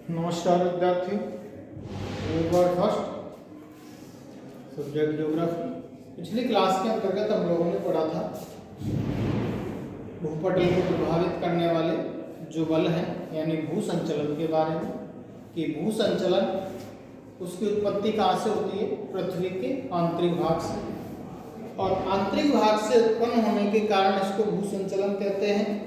नमस्कार विद्यार्थियों, एक बार फर्स्ट सब्जेक्ट ज्योग्राफी। पिछली क्लास के अंतर्गत हम लोगों ने पढ़ा था भूपटल को प्रभावित करने वाले जो बल हैं यानी भू संचलन के बारे में, कि भू संचलन उसकी उत्पत्ति कहाँ से होती है? पृथ्वी के आंतरिक भाग से, और आंतरिक भाग से उत्पन्न होने के कारण इसको भू संचलन कहते हैं।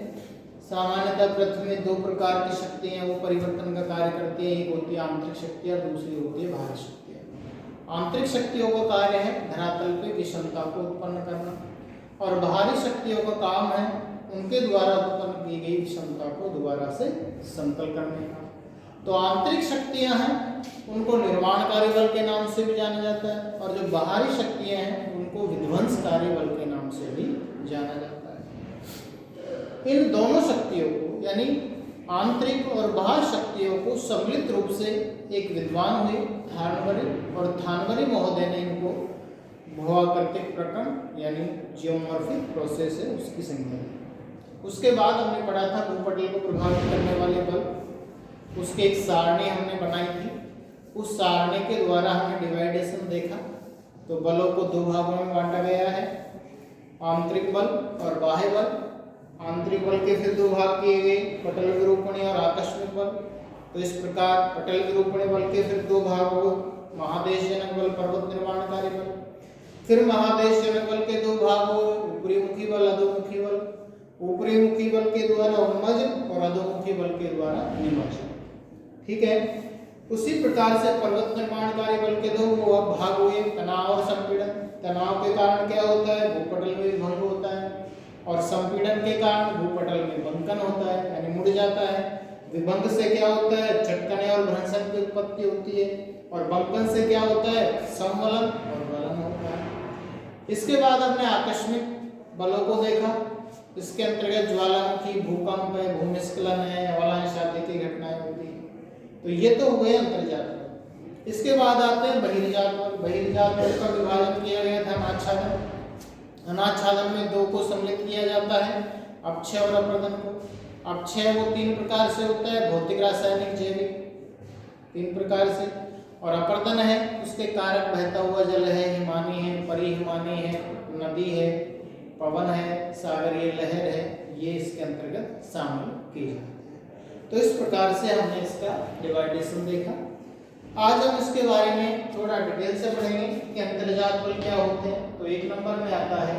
सामान्यतः पृथ्वी में दो प्रकार की शक्तियां वो परिवर्तन का कार्य करती है, एक होती है आंतरिक शक्ति और दूसरी होती है बाहरी शक्तियां। आंतरिक शक्तियों का कार्य है धरातल पे विषमता को उत्पन्न करना, और बाहरी शक्तियों का काम है उनके द्वारा उत्पन्न की गई विषमता को दोबारा से समतल करने का। तो आंतरिक शक्तियां हैं उनको निर्माणकारी बल के नाम से भी जाना जाता है, और जो बाहरी शक्तियां हैं उनको विध्वंसकारी बल के नाम से भी जाना जाता है। इन दोनों शक्तियों को यानी आंतरिक और बाह्य शक्तियों को सम्मिलित रूप से एक विद्वान हुए थानवरी, और थानवरी महोदय ने इनको भूआकृतिक प्रकरण यानी जियोमॉर्फिक प्रोसेस है उसकी संज्ञा दी। उसके बाद हमने पढ़ा था भूपटल को प्रभावित करने वाले बल, उसके एक सारणी हमने बनाई थी। उस सारणी के द्वारा हमने डिवाइडेशन देखा। तो बलों को दो भागों में बांटा गया है, आंतरिक बल और बाह्य बल। आंतरिक बल के फिर दो भाग किए गए, पटल विरूपणी और आकस्मिक बल। तो इस प्रकार पटल विरूपणी बल के फिर दो भाग हुए, महादेशजनक बल, पर्वत निर्माणकारी बल। फिर महादेशजनक बल के दो भाग हुए, ऊपरी मुखी बल, अधोमुखी बल। ऊपरी मुखी बल के द्वारा उन्मज और अधोमुखी बल के द्वारा निमज। ठीक है। उसी प्रकार से पर्वत निर्माणकारी बल के दो भाग हुए, तनाव और संपीड़न। तनाव के कारण क्या होता है? भूपटल में विभंग होता है, और संपीड़न के कारण भूपटल में बंकन होता है यानी मुड़ जाता है। विभंग से क्या होता है? झटकने और भ्रंशन की उत्पत्ति होती है, और बंकन से क्या होता है? संवलन और वलन होता है। इसके बाद हमने आकस्मिक बलों को देखा। इसके अंतर्गत ज्वालामुखी, भूकंप है, भूमिस्खलन है, अवलांच आदि की घटनाएं होती है। तो ये तो हुए अंतर्जात बल। इसके बाद आते हैं बहिर्जात बल। बहिर्जात बल का विभाजन किया गया था अनाच्छादन। अनाच्छादन में दो को सम्मिलित किया जाता है, अपक्षय और अपर्दन को। अपक्षय वो तीन प्रकार से होता है, भौतिक, रासायनिक, जैविक, तीन प्रकार से। और अपर्दन है उसके कारक बहता हुआ जल है, हिमानी है, परिहिमानी है, नदी है, पवन है, सागरीय लहर है, ये इसके अंतर्गत शामिल किए जाते हैं। तो इस प्रकार से हमने इसका डिवाइडेशन देखा। आज हम इसके बारे में थोड़ा डिटेल से पढ़ेंगे कि अंतर्जात बल क्या होते हैं। तो एक नंबर में आता है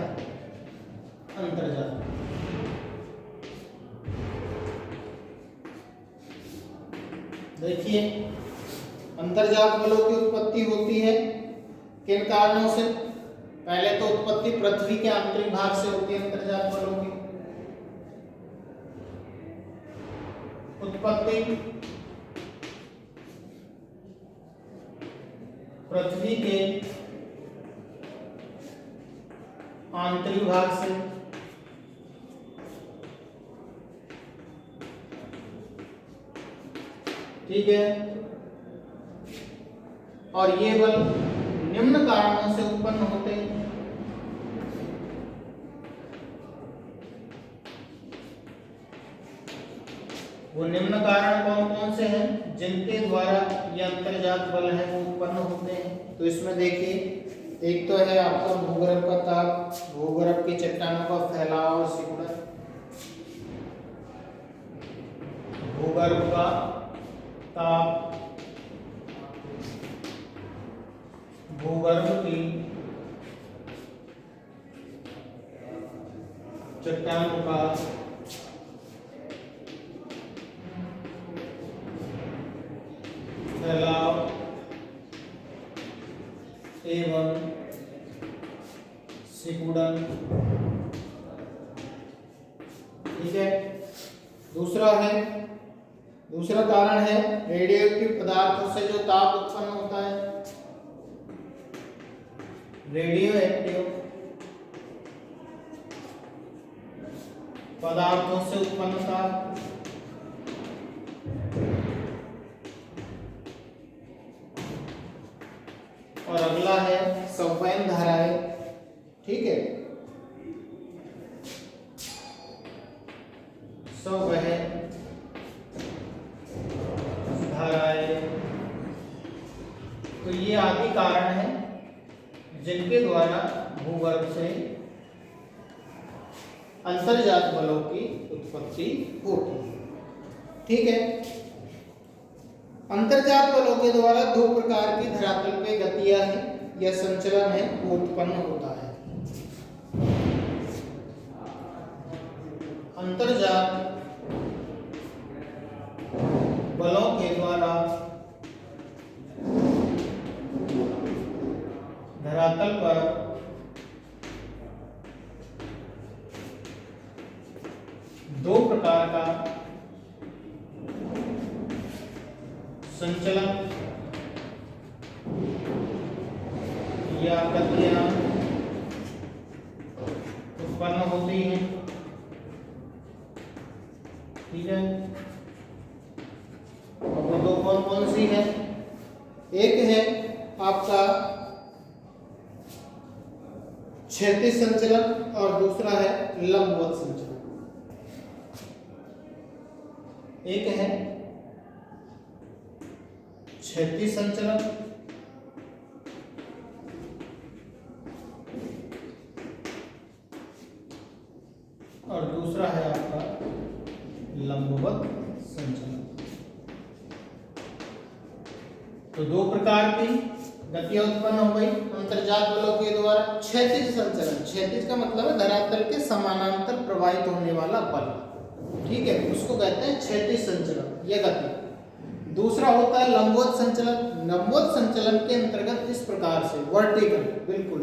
अंतर्जात। देखिए, अंतर्जात बलों की उत्पत्ति होती है किन कारणों से? पहले तो उत्पत्ति पृथ्वी के आंतरिक भाग से होती है। अंतर्जात बलों की उत्पत्ति पृथ्वी के आंतरिक भाग से, ठीक है। और ये बल निम्न कारणों से उत्पन्न होते हैं। वो निम्न कारण कौन कौन से हैं जिनके द्वारा ये अंतर्जात बल है वो उत्पन्न होते हैं? तो इसमें देखिए, एक तो है आपका भूगर्भ का ताप, भूगर्भ की चट्टानों का फैलाव और सिकुड़न। भूगर्भ का ताप, भूगर्भ की चट्टानों का फैलाव एवं सिकुड़न। ठीक है। दूसरा कारण है रेडियोएक्टिव पदार्थों से जो ताप उत्पन्न होता है। रेडियोएक्टिव पदार्थों से उत्पन्न ताप। और अगला है संवहन धाराएं। ठीक है, संवहन धारा। आदि कारण हैं जिनके द्वारा भूगर्भ से अंतर्जात बलों की उत्पत्ति होती है। ठीक है, अंतर्जात बलों के द्वारा दो प्रकार की धरातल पे गतियां हैं या संचलन है वो उत्पन्न होता है। अंतर्जात बलों के द्वारा धरातल पर दो प्रकार का संचलन या गतियां उत्पन्न होती हैं। ठीक है, वो दो कौन कौन सी है? एक है आपका क्षैतिज संचलन और दूसरा है लंबवत संचलन। एक है क्षैतिज संचलन और दूसरा है आपका लंबवत संचलन। तो दो प्रकार की गतियां उत्पन्न हो गई अंतर्जात बलों के द्वारा। क्षैतिज संचलन, क्षैतिज का मतलब है धरातल के समानांतर प्रवाहित होने वाला बल। ठीक है, उसको कहते हैं क्षैतिज संचलन या गति। दूसरा होता है लंबवत संचलन। लंबवत संचलन के अंतर्गत इस प्रकार से वर्टिकल, बिल्कुल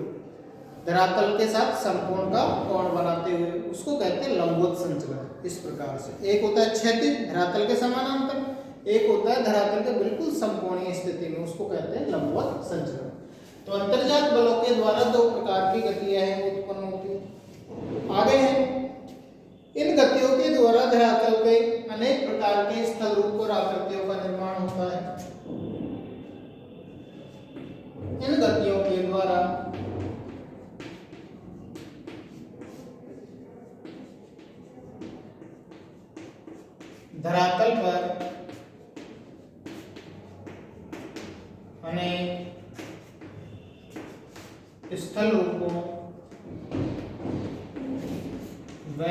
धरातल के साथ समकोण का कोण बनाते हुए, उसको कहते हैं लंबवत संचलन। इस प्रकार से एक होता है क्षैतिज धरातल के समानांतर, एक होता है धरातल के बिल्कुल समकोणीय स्थिति में, उसको कहते हैं लंबवत संचलन। तो अंतर्जात बलों के द्वारा दो प्रकार की गतियां हैं उत्पन्न होती है। आगे है, इन गतियों के द्वारा धरातल पे अनेक प्रकार के स्थल रूप और आकृतियों का निर्माण होता है। इन गतियों के द्वारा धरातल पर अनेक स्थल रूपों व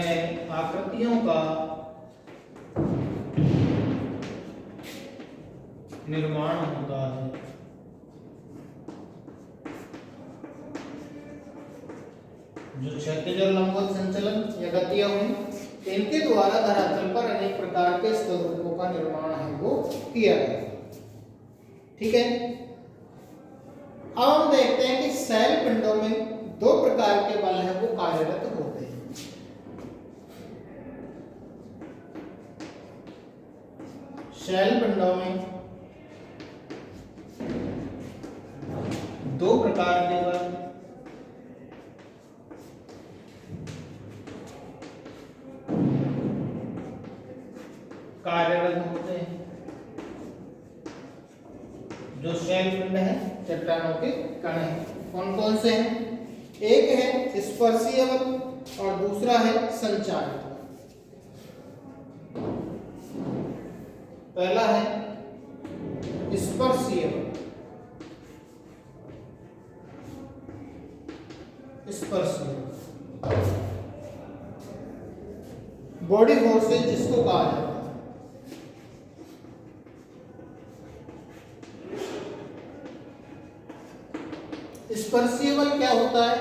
आकृतियों का निर्माण होता है। जो क्षैतिज और लंबवत संचलन या गतियां हुई, इनके द्वारा धरातल पर अनेक प्रकार के स्थल रूपों का निर्माण है वो किया गया। ठीक है, अब हम देखते हैं कि शैल पिंडों में दो प्रकार के बल हैं वो कार्यरत होते हैं। शैल पिंडों में दो प्रकार के बल कार्यरत होते हैं। जो शैल पिंड है चट्टानों के कण हैं, कौन कौन से हैं? एक है स्पर्शीय बल और दूसरा है संचारित बल। पहला है स्पर्शीय बल। स्पर्शीय बॉडी फोर्सेज जिसको कहा जाता है। स्पर्शीय बल क्या होता है?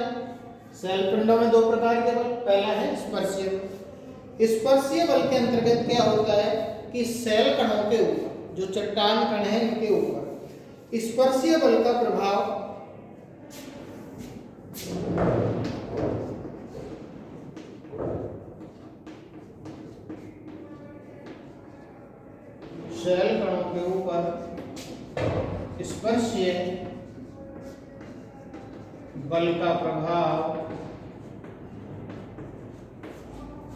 शैल पिंडों में दो प्रकार के बल। पहला है स्पर्शीय बल। स्पर्शीय बल के अंतर्गत क्या होता है कि शैल कणों के ऊपर, जो चट्टान कण है इनके ऊपर स्पर्शीय बल का प्रभाव शैल कणों के ऊपर स्पर्शीय बल का प्रभाव,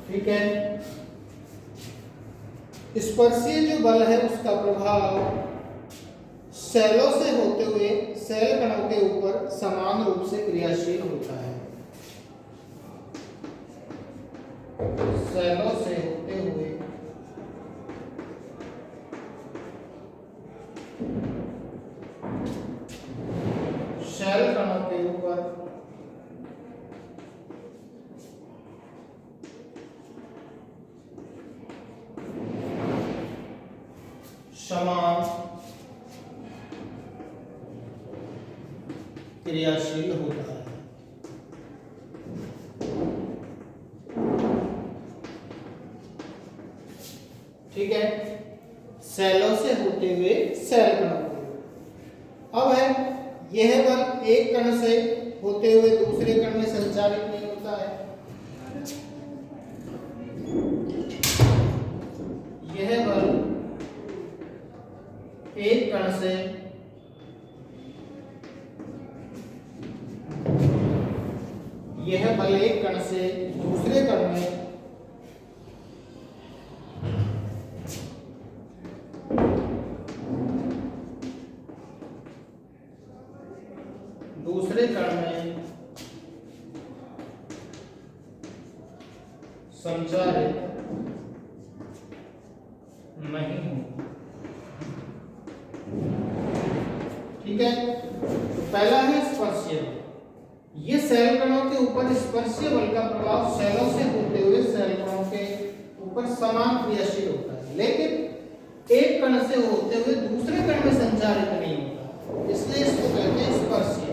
ठीक है, स्पर्शीय जो बल है उसका प्रभाव शैलों से होते हुए शैल कणों के ऊपर समान रूप से क्रियाशील होता है। शैलों से होते हुए समान क्रियाशील होता है। ठीक है, सेलों से होते हुए सेल कणों को। अब है यह बल एक कण से होते हुए दूसरे कण में संचारित नहीं होता है। यह बल एक कण से दूसरे कण में संचारित नहीं हो। ठीक है, पहला है स्पर्शीय बल। ये सेल कणों के ऊपर स्पर्शीय बल का प्रभाव सेलों से होते हुए सेल कणों के ऊपर समान क्रियाशील होता है, लेकिन एक कण से होते हुए दूसरे कण में संचारित नहीं होता, इसलिए इसको कहते हैं स्पर्शीय।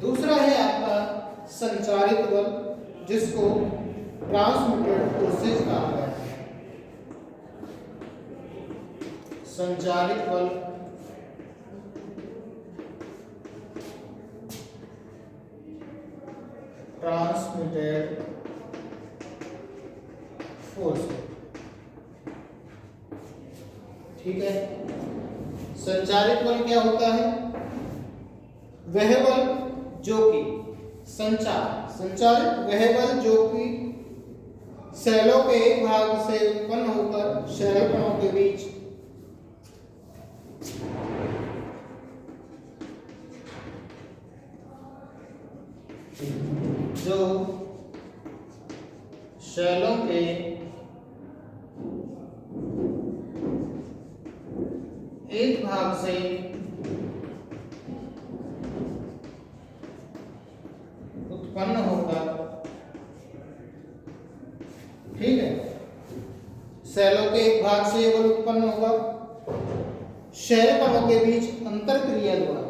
दूसरा है आपका संचारित बल, जिसको ट्रांसमिटेड फोर्सेस कहा गया है। संचारित बल ट्रांसमिटेड फोर्स। ठीक है, संचारित बल क्या होता है? वह बल जो कि संचारित वह बल जो कि सेलों के एक भाग से उत्पन्न होकर सेल कणों के बीच जो सेलों के एक भाग से उत्पन्न होगा। ठीक है, सेलों के एक भाग से बल उत्पन्न होगा सेल कणों के बीच अंतर क्रिया द्वारा।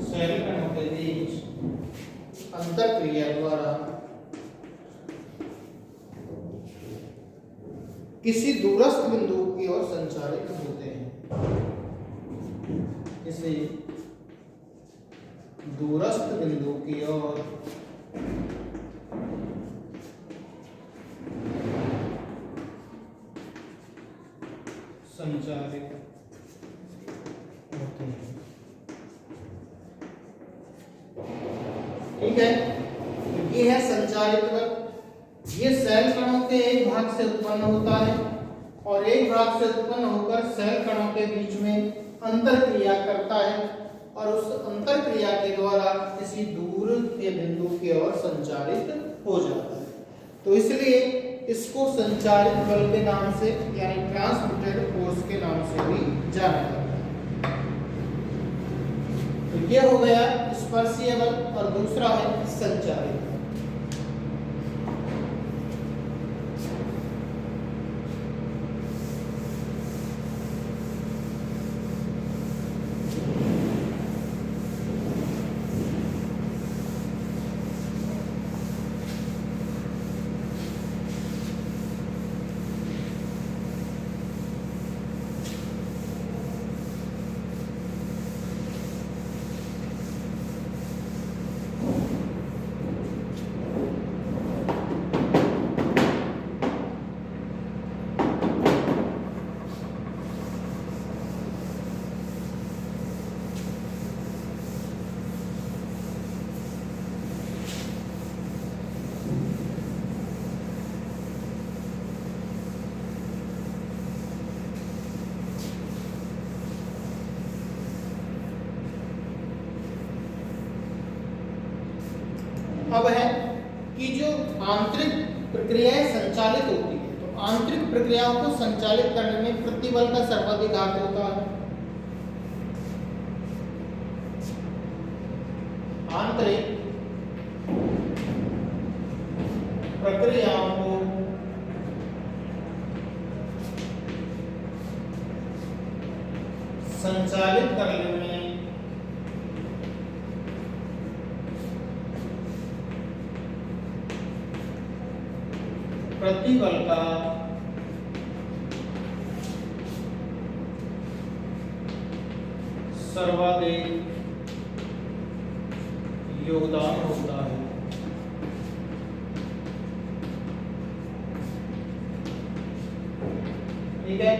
सेल कणों के बीच अंतर क्रिया द्वारा किसी दूरस्थ बिंदु की ओर संचारित होते हैं। किसी दूरस्थ बिंदु की ओर संचारित होते हैं। ठीक है, ये है संचारित बल। ये सेल कणों के एक भाग से उत्पन्न होता है और एक भाग से उत्पन्न होकर सेल कणों के बीच में अंतर क्रिया करता है और उस अंतर क्रिया के द्वारा किसी दूर के बिंदु की ओर संचारित हो जाता है। तो इसलिए इसको संचारित बल के नाम से यानी ट्रांसमिटेड फोर्स के नाम से भी जाना जाता है। तो ये हो गया स्पर्शीय बल और दूसरा है संचारित बल। अब है कि जो आंतरिक प्रक्रियाएं संचालित होती है, तो आंतरिक प्रक्रियाओं को संचालित करने में प्रतिबल का सर्वाधिक हाथ होता है। आंतरिक प्रक्रियाओं को संचालित करने में प्रतिबल का सर्वाधिक योगदान होता है। ठीक है,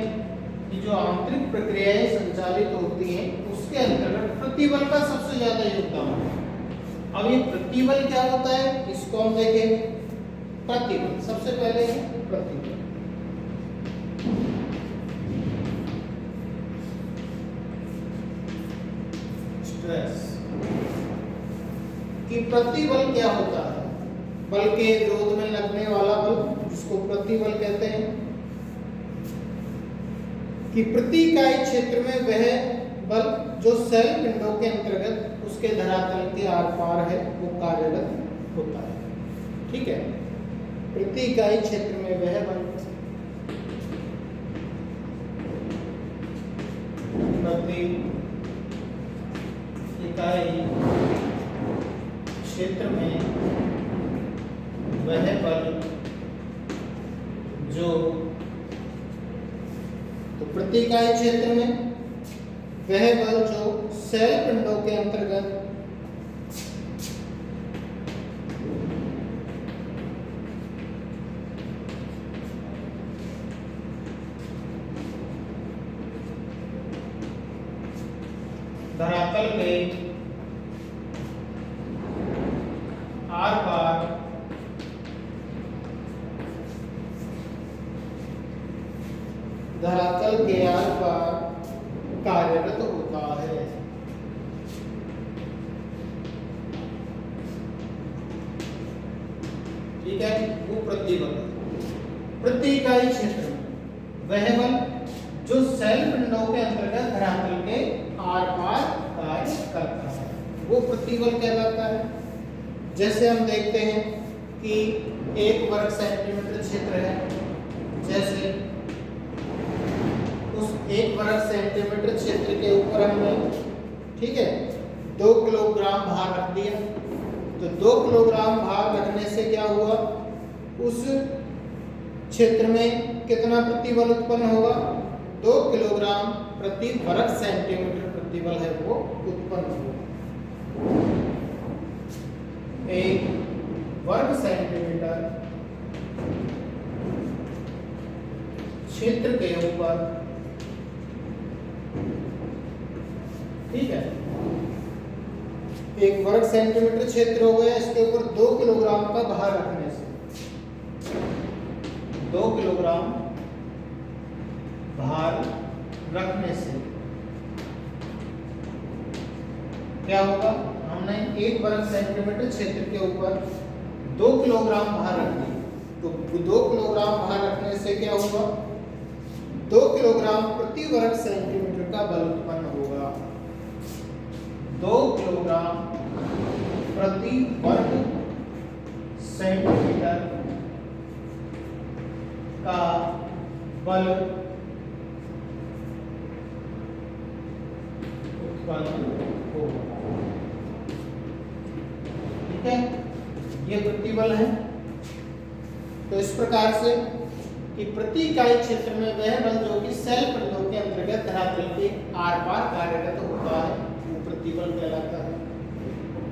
कि जो आंतरिक प्रक्रियाएं संचालित होती हैं उसके अंतर्गत प्रतिबल का सबसे ज्यादा योगदान है। अब ये प्रतिबल क्या होता है इसको हम देखेंगे। प्रतिबल सबसे पहले है प्रतिबल। स्ट्रेस कि प्रतिबल क्या होता है, बल के विरोध में लगने वाला बल जिसको प्रतिबल कहते हैं, कि प्रति इकाई क्षेत्र में वह बल जो सेल पिंडों के अंतर्गत उसके धरातल के आर पार है वो कार्यरत होता है। ठीक है, प्रति इकाई क्षेत्र में वह बल प्रति इकाई क्षेत्र में वह बल जो तो प्रति इकाई क्षेत्र में वह बल जो सेल पिंडों के अंतर्गत धरातल के आर पार धरातल के आर पार कार्यरत होता है। ठीक है, वो प्रतिबल प्रति इकाई क्षेत्र में वह बल जो सेल पिंडों के अंतर्गत धरातल के आर पार कार्य करता है वो प्रतिबल कहलाता है। जैसे हम देखते हैं कि 1 वर्ग सेंटीमीटर क्षेत्र है, जैसे उस 1 वर्ग सेंटीमीटर क्षेत्र के ऊपर हमने ठीक है 2 किलोग्राम भार रख दिया, तो 2 किलोग्राम भार रखने से क्या हुआ, उस क्षेत्र में कितना प्रतिबल उत्पन्न होगा, 2 किलोग्राम प्रति वर्ग सेंटीमीटर प्रतिबल है वो उत्पन्न होगा। 1 वर्ग सेंटीमीटर क्षेत्र के ऊपर ठीक है 1 वर्ग सेंटीमीटर क्षेत्र हो गया, इसके ऊपर 2 किलोग्राम का भार रखने से 2 किलोग्राम भार रखने से क्या होगा, हमने 1 वर्ग सेंटीमीटर क्षेत्र के ऊपर 2 किलोग्राम भार रख दिया, तो 2 किलोग्राम भार रखने से क्या होगा, 2 किलोग्राम प्रति वर्ग सेंटीमीटर का बल उत्पन्न होगा। 2 किलोग्राम प्रति वर्ग सेंटीमीटर का बल उत्पन्न होगा। ठीक है, ये प्रतिबल है। तो इस प्रकार से कि प्रति इकाई क्षेत्र में वह बल जो कि सेल पिंडों के अंतर्गत धरातल के आर पार कार्यरत होता है वो प्रतिबल कहलाता है।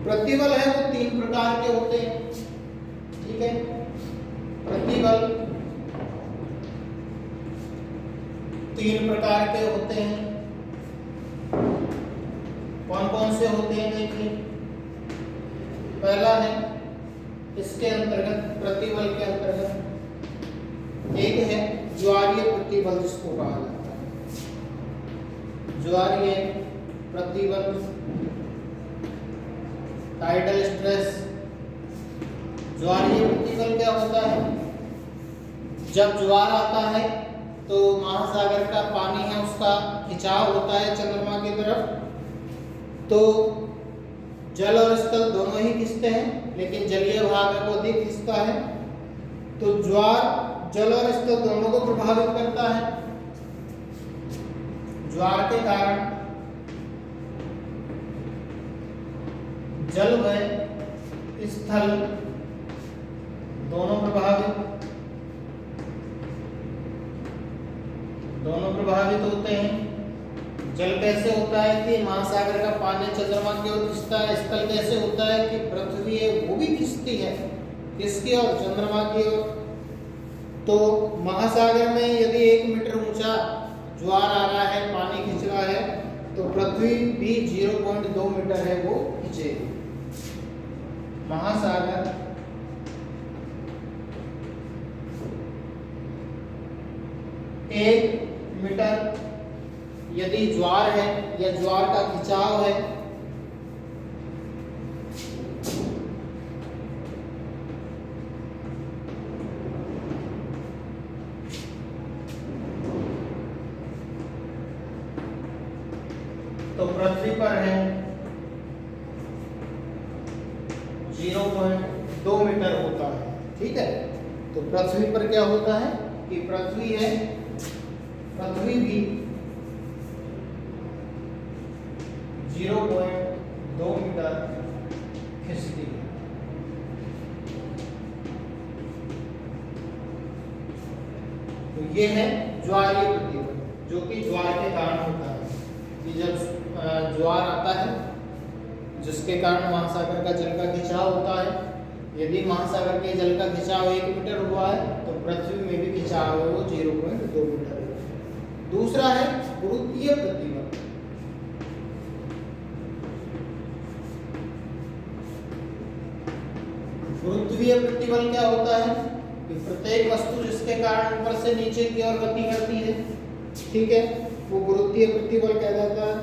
प्रतिबल है वो 3 प्रकार के होते हैं। ठीक है, प्रतिबल 3 प्रकार के होते हैं। कौन कौन से होते हैं देखिए। पहला है इसके अंतर्गत प्रतिबल के अंतर्गत एक है ज्वारीय प्रतिबल जिसको कहा जाता है। ज्वारीय प्रतिबल टाइडल स्ट्रेस। ज्वारीय प्रतिबल क्या होता है, जब ज्वार आता है तो महासागर का पानी है उसका खिंचाव होता है चंद्रमा की तरफ, तो जल और स्थल दोनों ही खिंचते हैं, लेकिन जलीय भाग है वो अधिक खिंचता है। तो ज्वार जल और स्थल दोनों को प्रभावित करता है। ज्वार के कारण जल व स्थल दोनों प्रभावित होते हैं। जल कैसे होता है कि महासागर का पानी चंद्रमा की ओर खिंचता है। स्थल कैसे होता है कि पृथ्वी है वो भी खिंचती है किसकी ओर, चंद्रमा की ओर। तो महासागर में यदि 1 मीटर ऊंचा ज्वार आ रहा है, पानी खिंच रहा है, तो पृथ्वी भी 0.2 मीटर है वो खिंचेगी। महासागर 1 मीटर यदि ज्वार है या ज्वार का खिंचाव है, तो पृथ्वी पर है 0.2 मीटर होता है। ठीक है, तो पृथ्वी पर क्या होता है कि पृथ्वी भी 0.2 मीटर खिंचती है। तो ये है ज्वारीय प्रतिबल, जो कि ज्वार के कारण होता है कि जब ज्वार आता है जिसके कारण महासागर का जल का खिंचाव होता है। यदि महासागर के जल का खिंचाव 1 मीटर हुआ है, तो पृथ्वी में भी खिंचाव है वो 0.2 मीटर है। दूसरा है गुरुत्वीय प्रतिबल। गुरुत्वीय प्रतिबल क्या होता है कि प्रत्येक वस्तु जिसके कारण ऊपर से नीचे की ओर गति करती है, ठीक है, वो गुरुत्वीय प्रतिबल कहलाता है।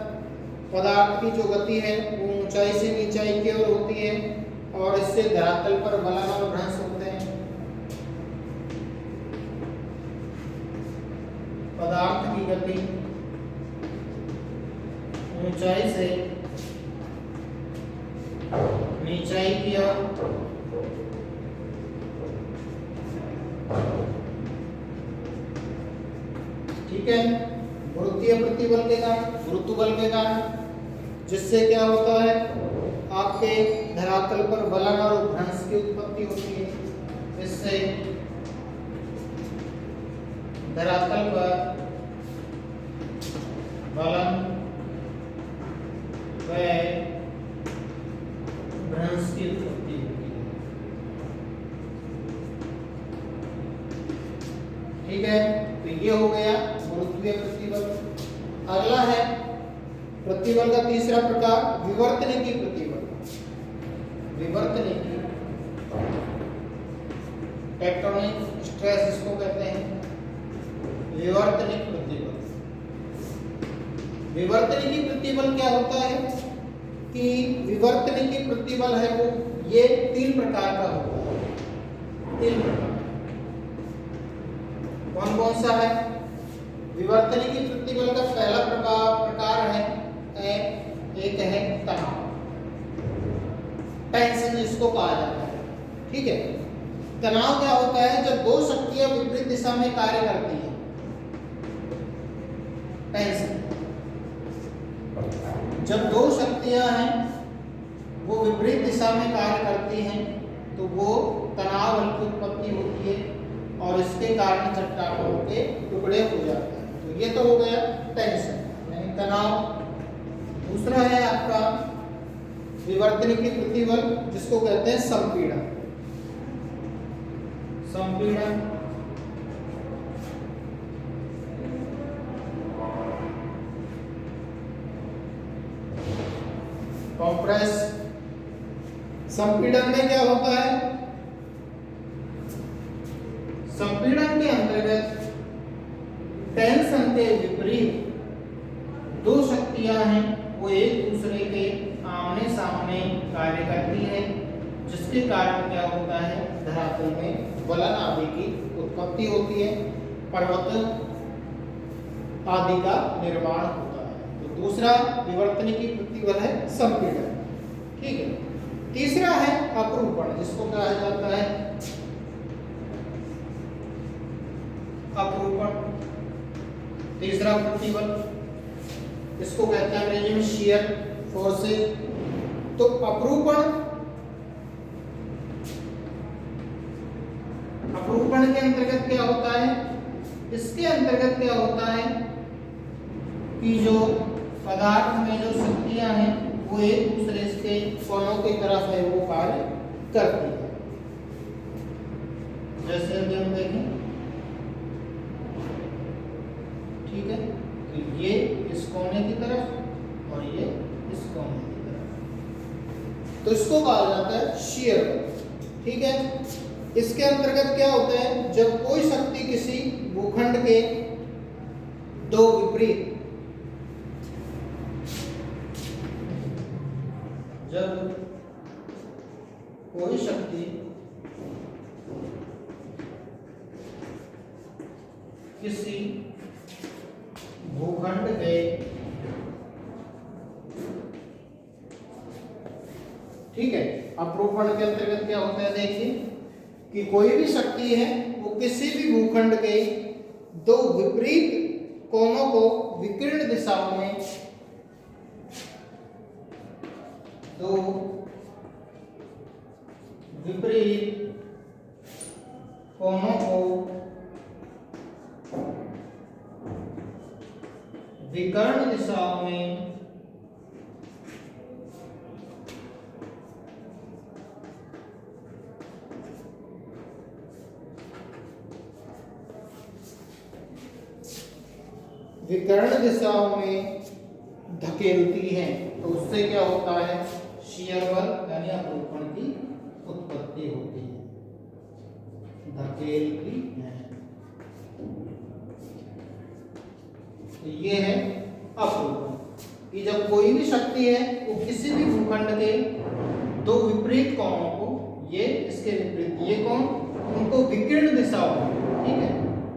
पदार्थ की जो गति है वो ऊंचाई से नीचाई की ओर होती है और इससे धरातल पर बलन और भ्रंश होते हैं। पदार्थ की गति ऊंचाई से नीचाई की ओर ठीक है, गुरुत्वीय प्रतिबल के कारण, गुरुत्व बल के कारण, जिससे क्या होता है आपके धरातल पर बलन और भ्रंश की उत्पत्ति होती है। इससे धरातल पर बलन व भ्रंश की उत्पत्ति होती है। ठीक है, तो ये हो गया गुरुत्वीय प्रतिबल। अगला है प्रतिबल का तीसरा प्रकार विवर्तनिकी प्रतिबल। विवर्तनिकी टेक्टोनिक स्ट्रेस इसको कहते हैं। विवर्तनिक प्रतिबल, विवर्तनिकी प्रतिबल क्या होता है कि विवर्तनिकी प्रतिबल है वो ये 3 प्रकार का होता है। 3 प्रकार कौन कौन सा है? विवर्तनिकी प्रतिबल का पहला प्रकार है एक है तनाव, टेंशन जिसको कहा जाता है। ठीक है, तनाव क्या होता है जब 2 शक्तियां विपरीत दिशा में कार्य करती है। टेंशन जब 2 शक्तियां हैं वो विपरीत दिशा में कार्य करती हैं तो वो तनाव बल की उत्पत्ति होती है और इसके कारण चट्टानों के टुकड़े हो जाते हैं। तो ये तो हो गया टेंशन यानी तनाव। दूसरा है आपका विवर्तनिकी प्रतिबल जिसको कहते हैं संपीड़न। संपीड़न कंप्रेस। संपीड़न में क्या होता है? संपीड़न के अंतर्गत टेंशन के विपरीत 2 शक्तियां हैं वो एक दूसरे के आमने सामने कार्य करती है, जिसके कारण क्या होता है धरातल में बलन आदि की उत्पत्ति होती है, पर्वत आदि का निर्माण होता है। तो दूसरा विवर्तनिकी प्रतिबल है संपीड़न। ठीक है। तीसरा है अपरूपण, जिसको कहा जाता है अपरूपण। तीसरा प्रतिबल, इसको कहते हैं अंग्रेजी में शियर फोर्सेस। तो अपरूपण के अंतर्गत क्या होता है, इसके अंतर्गत क्या होता है कि जो पदार्थ में जो शक्तियां हैं वो एक दूसरे के कोनों की तरफ है वो कार्य करती है। जैसे अभी हम देखें, ठीक है, तो ये इस कोने की तरफ और ये इस कोने की तरफ, तो इसको कहा जाता है शियर बल। ठीक है। इसके अंतर्गत क्या होता है, जब कोई शक्ति किसी भूखंड के दो विपरीत, जब कोई शक्ति किसी भूखंड के, ठीक है, अपरूपण के अंतर्गत क्या होता है, देखिए कि कोई भी शक्ति है वो किसी भी भूखंड के दो विपरीत कोनों को विकीर्ण दिशाओं में, दो विपरीत कोनों को विकर्ण दिशाओं में विकर्ण दिशाओं में धकेलती है, तो उससे क्या होता है, शियर बल यानी अपरूपण की उत्पत्ति होती है, धकेलती है। तो ये है अपरूपण, कि जब कोई भी शक्ति है वो किसी भी भूखंड के दो विपरीत कोणों को, ये इसके विपरीत ये कोण, उनको विकीर्ण दिशाओं में, ठीक है,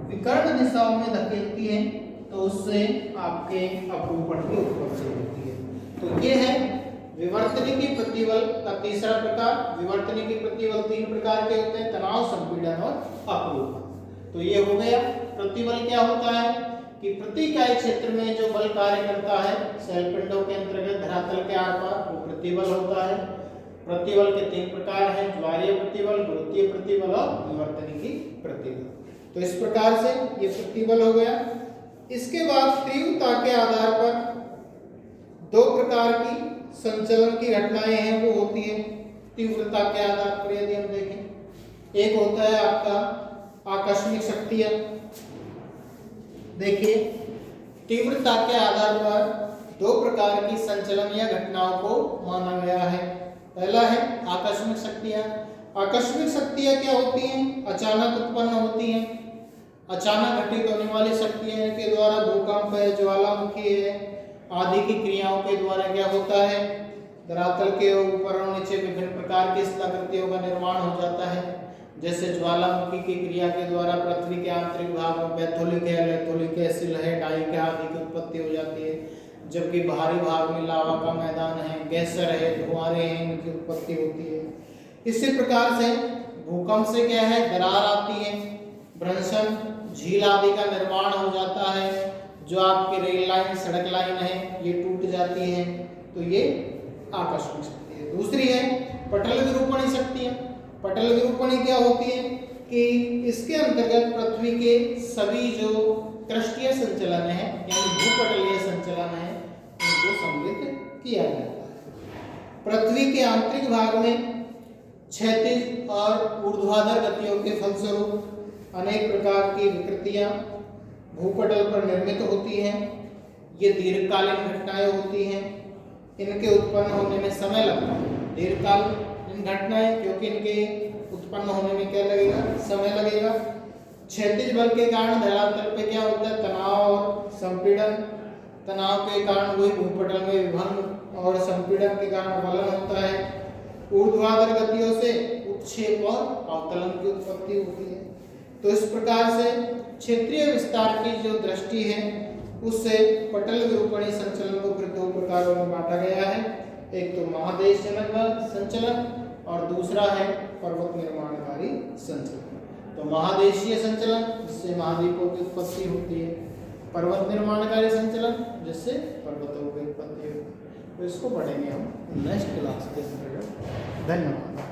विकर्ण दिशाओं में धकेलती है, तो उससे आपके अपरूपण की उत्पत्ति होती है। तो ये है विवर्तनिकी प्रतिबल का तीसरा प्रकार। विवर्तनिकी प्रतिबल तीन प्रकार के होते हैं, तनाव, संपीड़न और अपरूपण। तो ये हो गया। प्रतिबल क्या होता है कि प्रति इकाई क्षेत्र में जो बल कार्य करता है शैलपिंडों के अंतर्गत धरातल के आर पार, वो प्रतिबल होता है। प्रतिबल के तीन प्रकार हैं, ज्वारीय प्रतिबल, गुरुत्वीय प्रतिबल और विवर्तनिकी प्रतिबल। तो इस प्रकार से ये प्रतिबल हो गया। इसके बाद तीव्रता के आधार पर दो प्रकार की संचलन की घटनाएं हैं वो होती है। तीव्रता के आधार पर यदि हम देखें, एक होता है आपका आकस्मिक शक्तियां। देखिए, तीव्रता के आधार पर दो प्रकार की संचलन या घटनाओं को माना गया है। पहला है आकस्मिक शक्तियां। आकस्मिक शक्तियां क्या होती हैं, अचानक उत्पन्न होती हैं, अचानक घटित होने वाली शक्तियां के द्वारा भूकंप है, ज्वालामुखी है आदि की क्रियाओं के द्वारा क्या होता है, धरातल के ऊपर और नीचे विभिन्न प्रकार की स्थलाकृतियों का निर्माण हो जाता है। जैसे ज्वालामुखी की क्रिया के द्वारा पृथ्वी के आंतरिक भाग में बैथोलिक है, लेथोलिक है, शिल है, डाइक है आदि की उत्पत्ति हो जाती है। जबकि बाहरी भाग में लावा का मैदान है, गैसर है, धुआंरे हैं, इनकी उत्पत्ति होती है। इसी प्रकार से भूकंप से क्या है, दरार आती है, भ्रंशन, झील आदि का निर्माण हो जाता है। जो आपकी रेल लाइन, सड़क लाइन है, ये टूट जाती है। तो ये आकस्मिक शक्ति है। दूसरी है पटल विरूपणी शक्तियां। पटल विरूपणी क्या होती है कि इसके अंतर्गत पृथ्वी के सभी जो कृष्टीय संचलन है यानी भूपटलीय संचलन है उनको सम्मिलित किया जाता है। पृथ्वी के आंतरिक भाग में क्षैतिज और ऊर्ध्वाधर गतियों के फलस्वरूप अनेक प्रकार की विकृतियां भूपटल पर निर्मित होती हैं। ये दीर्घकालीन घटनाएं होती हैं, इनके उत्पन्न होने में समय लगता है। दीर्घकालीन घटनाएं, क्योंकि इनके उत्पन्न होने में क्या लगेगा, समय लगेगा। क्षैतिज बल के कारण धरातल पे क्या होता है, तनाव और संपीड़न। तनाव के कारण वही भूपटल में विभंग और संपीड़न के कारण वलन होता है। ऊर्ध्वाधर गतियों से उत्क्षेप और अवतलन की उत्पत्ति होती है। तो इस प्रकार से क्षेत्रीय विस्तार की जो दृष्टि है उससे पटल विरूपणी संचलन को फिर दो प्रकारों में बांटा गया है। एक तो महादेश जनक संचलन और दूसरा है पर्वत निर्माणकारी संचलन। तो महादेशीय संचलन जिससे महाद्वीपों की उत्पत्ति होती है, पर्वत निर्माणकारी संचलन जिससे पर्वतों की उत्पत्ति होती है। तो इसको पढ़ेंगे हम नेक्स्ट क्लास के अंतर्गत। धन्यवाद।